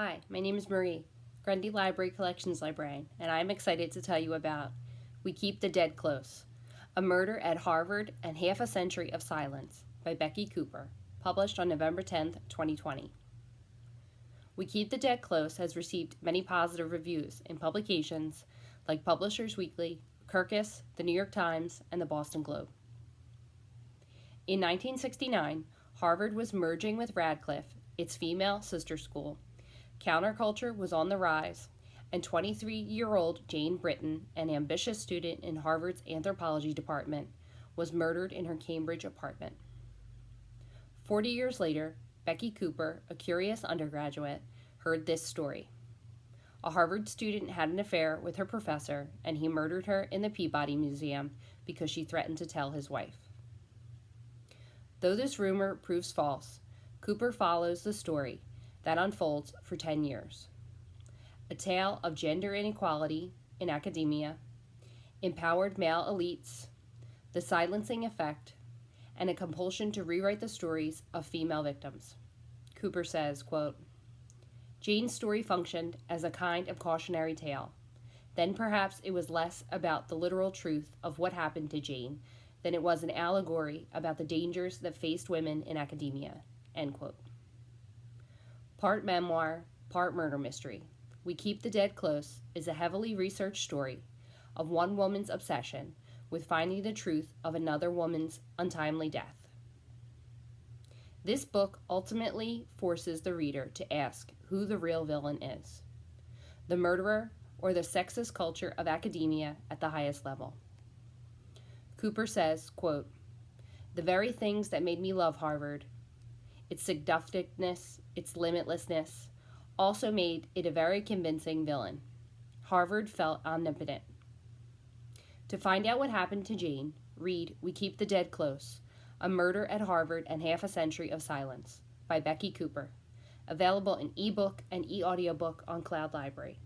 Hi, my name is Marie, Grundy Library Collections Librarian, and I'm excited to tell you about We Keep the Dead Close, A Murder at Harvard and Half a Century of Silence by Becky Cooper, published on November 10, 2020. We Keep the Dead Close has received many positive reviews in publications like Publishers Weekly, Kirkus, The New York Times, and the Boston Globe. In 1969, Harvard was merging with Radcliffe, its female sister school. Counterculture was on the rise, and 23-year-old Jane Britton, an ambitious student in Harvard's anthropology department, was murdered in her Cambridge apartment. 40 years later, Becky Cooper, a curious undergraduate, heard this story. A Harvard student had an affair with her professor, and he murdered her in the Peabody Museum because she threatened to tell his wife. Though this rumor proves false, Cooper follows the story that unfolds for 10 years. A tale of gender inequality in academia, empowered male elites, the silencing effect, and a compulsion to rewrite the stories of female victims. Cooper says, quote, Jane's story functioned as a kind of cautionary tale. Then perhaps it was less about the literal truth of what happened to Jane than it was an allegory about the dangers that faced women in academia, end quote. Part memoir, part murder mystery, We Keep the Dead Close is a heavily researched story of one woman's obsession with finding the truth of another woman's untimely death. This book ultimately forces the reader to ask who the real villain is, the murderer or the sexist culture of academia at the highest level. Cooper says, quote, the very things that made me love Harvard, its seductiveness, its limitlessness, also made it a very convincing villain. Harvard felt omnipotent. To find out what happened to Jane, read We Keep the Dead Close, A Murder at Harvard and Half a Century of Silence by Becky Cooper, available in eBook and eAudiobook on Cloud Library.